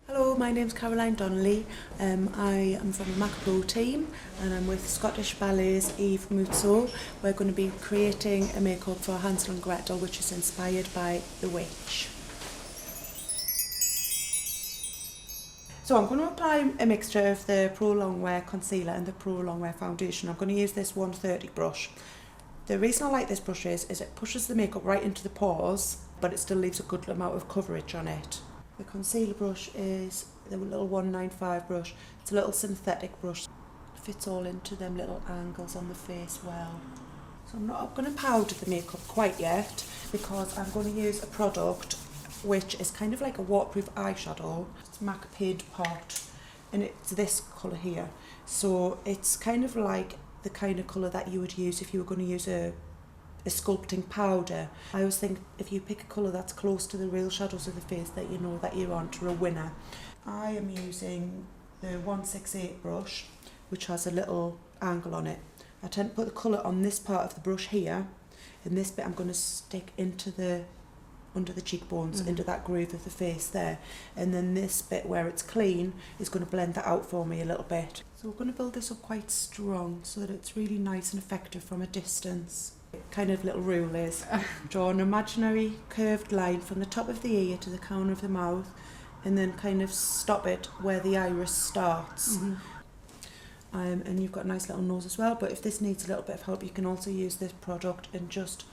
Hello, my name's Caroline Donnelly. I am from the M.A.C Pro team and I'm with Scottish Ballet's Eve Mutso. We're going to be creating a makeup for Hansel and Gretel, which is inspired by the witch. So I'm going to apply a mixture of the Pro Longwear concealer and the Pro Longwear foundation. I'm going to use this 130 brush. The reason I like this brush is it pushes the makeup right into the pores, but it still leaves a good amount of coverage on it. The concealer brush is the little 195 brush. It's a little synthetic brush. It fits all into them little angles on the face well. So I'm not going to powder the makeup quite yet because I'm going to use a product which is kind of like a waterproof eyeshadow. It's M.A.C Paint Pot and it's this colour here. So it's kind of like the kind of colour that you would use if you were going to use a sculpting powder. I always think if you pick a colour that's close to the real shadows of the face, that you know that you're onto a winner. I am using the 168 brush, which has a little angle on it. I tend to put the colour on this part of the brush here, and this bit I'm going to stick into the under the cheekbones, into that groove of the face there, and then this bit where it's clean is going to blend that out for me a little bit. So we're going to build this up quite strong so that it's really nice and effective from a distance. Kind of little rule is draw an imaginary curved line from the top of the ear to the corner of the mouth and then kind of stop it where the iris starts. And you've got a nice little nose as well, but if this needs a little bit of help you can also use this product and just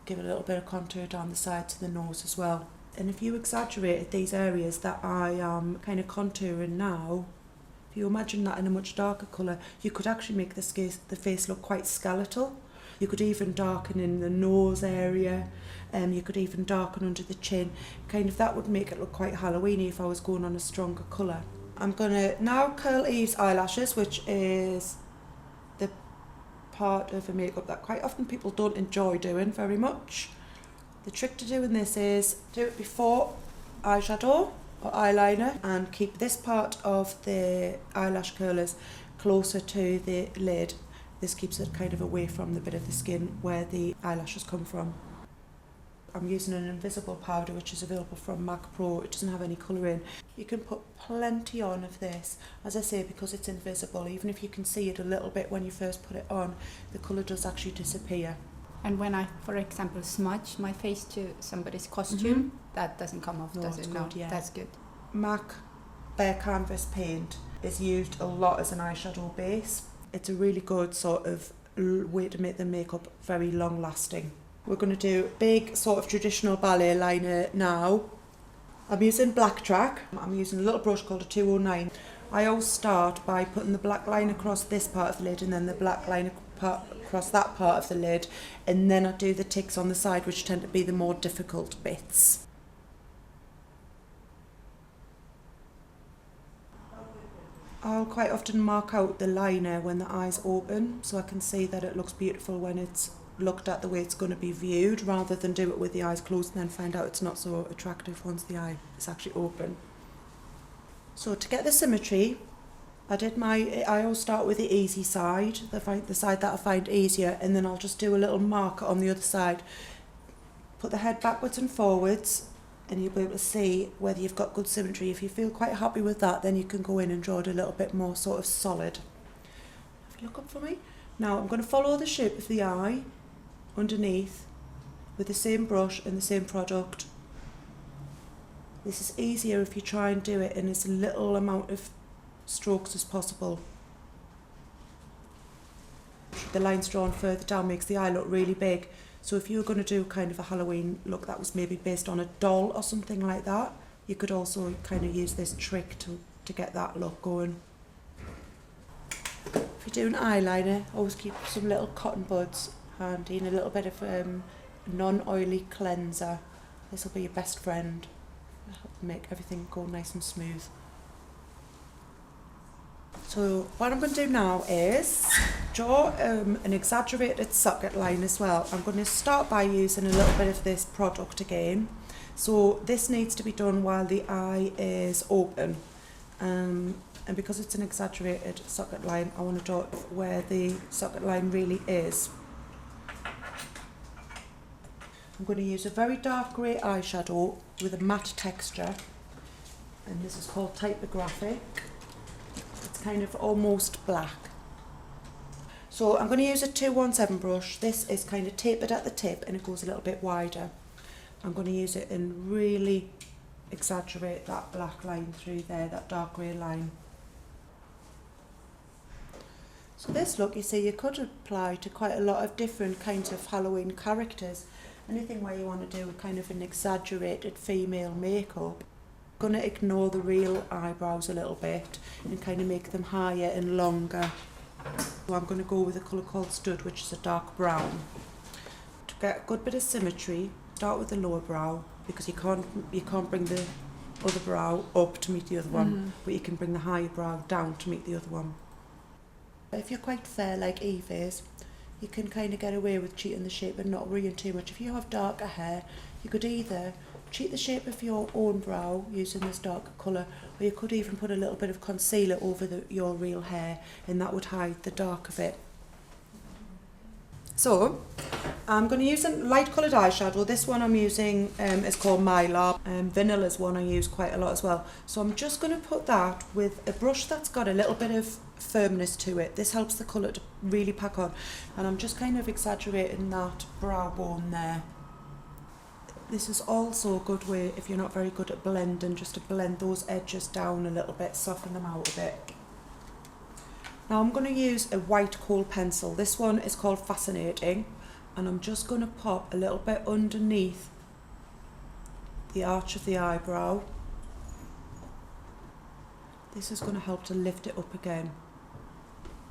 give it a little bit of contour down the sides of the nose as well. And if you exaggerated these areas that I am kind of contouring now, if you imagine that in a much darker colour, you could actually make the face look quite skeletal. You could even darken in the nose area, you could even darken under the chin. Kind of that would make it look quite Halloweeny if I was going on a stronger colour. I'm going to now curl Eve's eyelashes, which is the part of a makeup that quite often people don't enjoy doing very much. The trick to doing this is do it before eyeshadow or eyeliner and keep this part of the eyelash curlers closer to the lid. This keeps it kind of away from the bit of the skin where the eyelashes come from. I'm using an invisible powder which is available from M.A.C Pro. It doesn't have any colour in. You can put plenty on of this. As I say, because it's invisible, even if you can see it a little bit when you first put it on, the colour does actually disappear. And when I, for example, smudge my face to somebody's costume, that doesn't come off, does it? No, yeah. That's good. M.A.C Bare Canvas Paint is used a lot as an eyeshadow base. It's a really good sort of way to make the makeup very long lasting. We're going to do a big sort of traditional ballet liner now. I'm using Blacktrack. I'm using a little brush called a 209. I always start by putting the black line across this part of the lid and then the black line across that part of the lid, and then I do the ticks on the side, which tend to be the more difficult bits. I'll quite often mark out the liner when the eye's open so I can see that it looks beautiful when it's looked at the way it's going to be viewed, rather than do it with the eyes closed and then find out it's not so attractive once the eye is actually open. So to get the symmetry, I always start with the easy side, the side that I find easier, and then I'll just do a little marker on the other side. Put the head backwards and forwards, and you'll be able to see whether you've got good symmetry. If you feel quite happy with that, then you can go in and draw it a little bit more sort of solid. Have you look up for me? Now I'm going to follow the shape of the eye underneath with the same brush and the same product. This is easier if you try and do it in as little amount of strokes as possible. The lines drawn further down makes the eye look really big. So if you were going to do kind of a Halloween look that was maybe based on a doll or something like that, you could also kind of use this trick to get that look going. If you're doing eyeliner, always keep some little cotton buds handy and a little bit of non-oily cleanser. This will be your best friend. It'll help make everything go nice and smooth. So what I'm going to do now is draw an exaggerated socket line as well. I'm going to start by using a little bit of this product again. So this needs to be done while the eye is open. And because it's an exaggerated socket line, I want to dot where the socket line really is. I'm going to use a very dark grey eyeshadow with a matte texture, and this is called Typographic. It's kind of almost black. So I'm going to use a 217 brush. This is kind of tapered at the tip and it goes a little bit wider. I'm going to use it and really exaggerate that black line through there, that dark grey line. So this look, you see, you could apply to quite a lot of different kinds of Halloween characters. Anything where you want to do kind of an exaggerated female makeup. I'm going to ignore the real eyebrows a little bit and kind of make them higher and longer. So I'm going to go with a colour called Stud, which is a dark brown. To get a good bit of symmetry, start with the lower brow, because you can't bring the other brow up to meet the other one, but you can bring the higher brow down to meet the other one. If you're quite fair like Eve is, you can kind of get away with cheating the shape and not worrying too much. If you have darker hair, you could either cheat the shape of your own brow using this darker colour, or you could even put a little bit of concealer over your real hair, and that would hide the darker bit. So I'm going to use a light coloured eyeshadow. This one I'm using is called Mylar. Vanilla's one I use quite a lot as well. So I'm just going to put that with a brush that's got a little bit of firmness to it. This helps the colour to really pack on, and I'm just kind of exaggerating that brow bone there. This is also a good way, if you're not very good at blending, just to blend those edges down a little bit, soften them out a bit. Now I'm going to use a white kohl pencil. This one is called Fascinating, and I'm just going to pop a little bit underneath the arch of the eyebrow. This is going to help to lift it up again.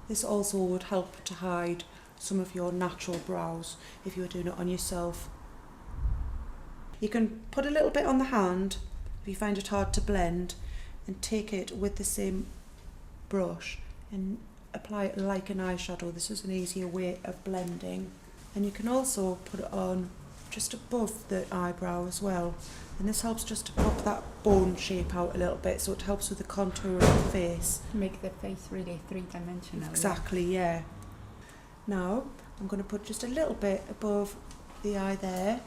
This also would help to hide some of your natural brows if you were doing it on yourself. You can put a little bit on the hand if you find it hard to blend, and take it with the same brush and apply it like an eyeshadow. This is an easier way of blending. And you can also put it on just above the eyebrow as well, and this helps just to pop that bone shape out a little bit, so it helps with the contour of the face. Make the face really three-dimensional. Exactly, yeah. Now I'm going to put just a little bit above the eye there.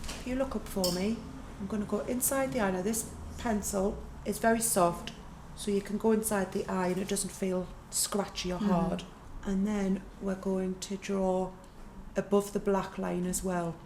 If you look up for me, I'm going to go inside the eye. Now this pencil is very soft, so you can go inside the eye and it doesn't feel scratchy or hard. And then we're going to draw above the black line as well.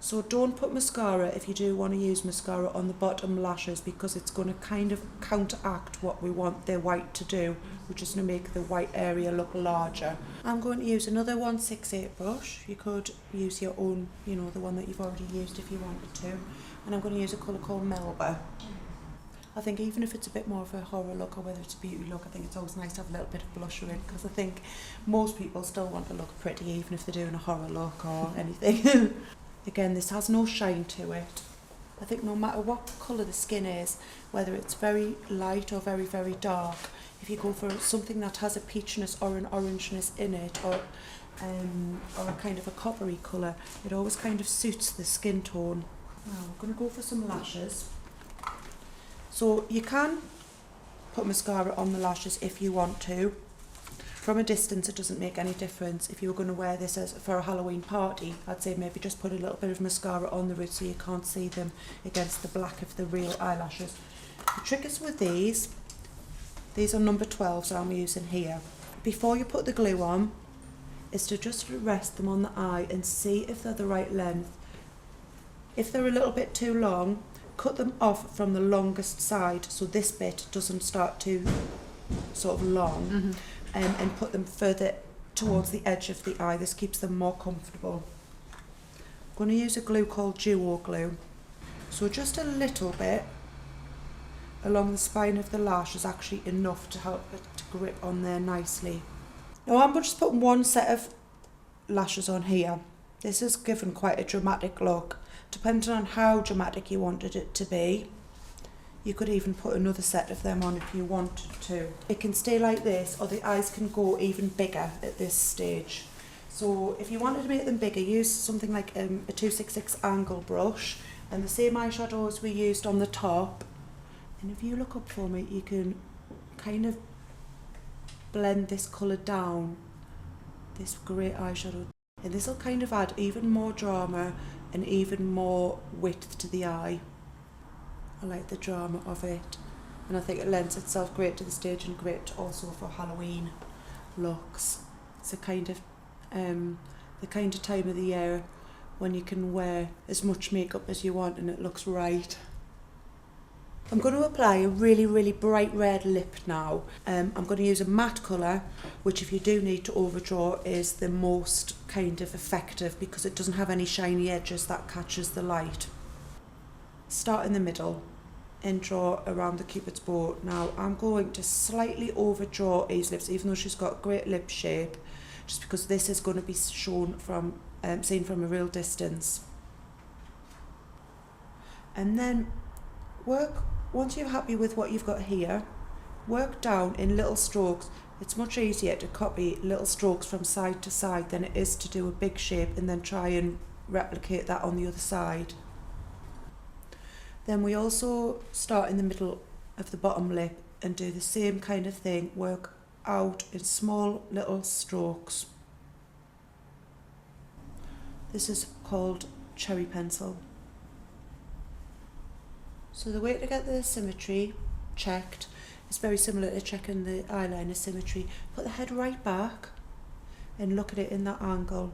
So don't put mascara if you do want to use mascara on the bottom lashes, because it's going to kind of counteract what we want the white to do, which is going to make the white area look larger. I'm going to use another 168 brush. You could use your own, you know, the one that you've already used if you wanted to. And I'm going to use a colour called Melba. I think even if it's a bit more of a horror look, or whether it's a beauty look, I think it's always nice to have a little bit of blush in, because I think most people still want to look pretty even if they're doing a horror look or anything. Again, this has no shine to it. I think no matter what colour the skin is, whether it's very light or very, very dark, if you go for something that has a peachiness or an orangeness in it, or a kind of a coppery colour, it always kind of suits the skin tone. Now I'm going to go for some lashes. So you can put mascara on the lashes if you want to. From a distance it doesn't make any difference. If you were going to wear this as for a Halloween party, I'd say maybe just put a little bit of mascara on the roots so you can't see them against the black of the real eyelashes. The trick is with these are number 12, so I'm using here. Before you put the glue on, is to just rest them on the eye and see if they're the right length. If they're a little bit too long, cut them off from the longest side so this bit doesn't start too sort of long. And put them further towards the edge of the eye. This keeps them more comfortable. I'm going to use a glue called Duo Glue. So just a little bit along the spine of the lash is actually enough to help it to grip on there nicely. Now I'm just putting one set of lashes on here. This is given quite a dramatic look. Depending on how dramatic you wanted it to be, you could even put another set of them on if you wanted to. It can stay like this, or the eyes can go even bigger at this stage. So if you wanted to make them bigger, use something like a 266 angle brush, And the same eyeshadows we used on the top. And if you look up for me, you can kind of blend this colour down, this grey eyeshadow. And this will kind of add even more drama and even more width to the eye. I like the drama of it. And I think it lends itself great to the stage and great also for Halloween looks. It's a kind of the kind of time of the year when you can wear as much makeup as you want and it looks right. I'm going to apply a really, really bright red lip now. I'm going to use a matte colour, which if you do need to overdraw is the most kind of effective because it doesn't have any shiny edges that catches the light. Start in the middle and draw around the Cupid's bow. Now I'm going to slightly overdraw Eve's lips, even though she's got great lip shape, just because this is going to be shown from, seen from a real distance. And then once you're happy with what you've got here, work down in little strokes. It's much easier to copy little strokes from side to side than it is to do a big shape and then try and replicate that on the other side. Then we also start in the middle of the bottom lip and do the same kind of thing, work out in small little strokes. This is called cherry pencil. So the way to get the symmetry checked is very similar to checking the eyeliner symmetry. Put the head right back and look at it in that angle.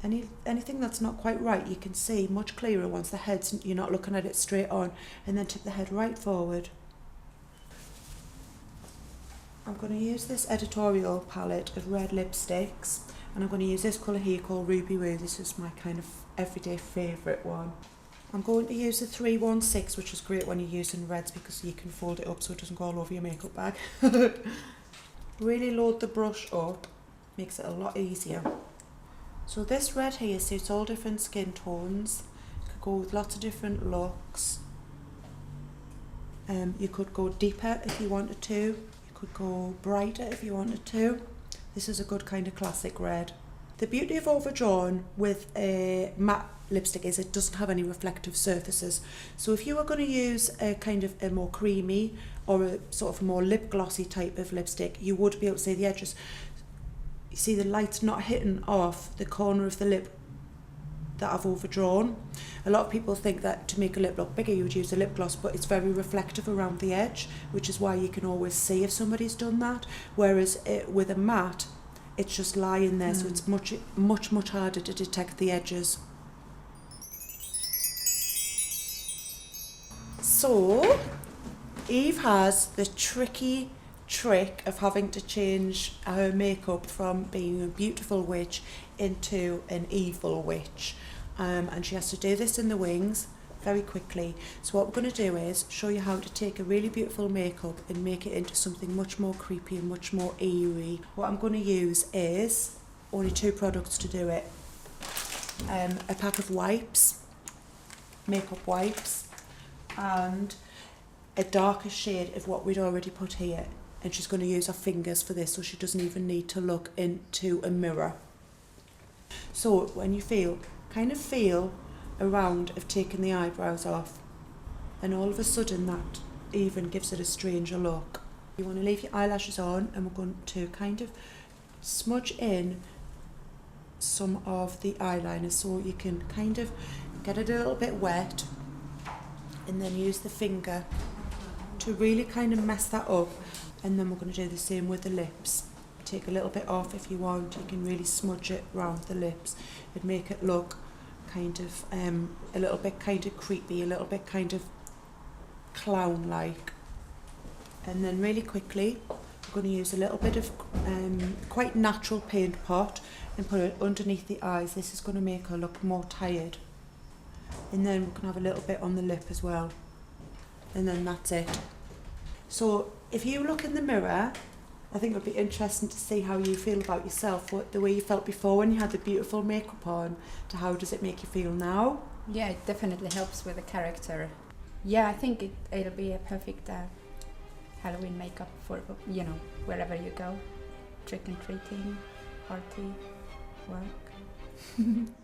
Anything that's not quite right you can see much clearer once the head's, you're not looking at it straight on, and then tip the head right forward. I'm going to use this editorial palette of red lipsticks and I'm going to use this colour here called Ruby Woo. This is my kind of everyday favourite one. I'm going to use the 316, which is great when you're using reds because you can fold it up so it doesn't go all over your makeup bag. Really load the brush up, makes it a lot easier. So this red here suits all different skin tones. You could go with lots of different looks. You could go deeper if you wanted to. You could go brighter if you wanted to. This is a good kind of classic red. The beauty of overdrawn with a matte lipstick is it doesn't have any reflective surfaces. So if you were going to use a kind of a more creamy or a sort of more lip glossy type of lipstick, you would be able to see the edges. You see the light's not hitting off the corner of the lip that I've overdrawn. A lot of people think that to make a lip look bigger you would use a lip gloss, but it's very reflective around the edge, which is why you can always see if somebody's done that. Whereas with a matte, it's just lying there, so it's much harder to detect the edges. So Eve has the tricky trick of having to change her makeup from being a beautiful witch into an evil witch, and she has to do this in the wings very quickly. So what we're going to do is show you how to take a really beautiful makeup and make it into something much more creepy and much more eerie. What I'm going to use is only 2 products to do it. A pack of wipes, makeup wipes, and a darker shade of what we'd already put here. And she's going to use her fingers for this, so she doesn't even need to look into a mirror. So when you kind of feel around of taking the eyebrows off, and all of a sudden that even gives it a stranger look. You want to leave your eyelashes on, and we're going to kind of smudge in some of the eyeliner so you can kind of get it a little bit wet, and then use the finger to really kind of mess that up. And then we're going to do the same with the lips. Take a little bit off if you want. You can really smudge it around the lips and make it look kind of a little bit kind of creepy, a little bit kind of clown-like. And then really quickly, we're going to use a little bit of quite natural paint pot and put it underneath the eyes. This is going to make her look more tired. And then we can have a little bit on the lip as well. And then that's it. So if you look in the mirror, I think it would be interesting to see how you feel about yourself, the way you felt before when you had the beautiful makeup on, to how does it make you feel now? Yeah, it definitely helps with the character. Yeah, I think it'll be a perfect Halloween makeup for, you know, wherever you go. Trick and treating, party, work.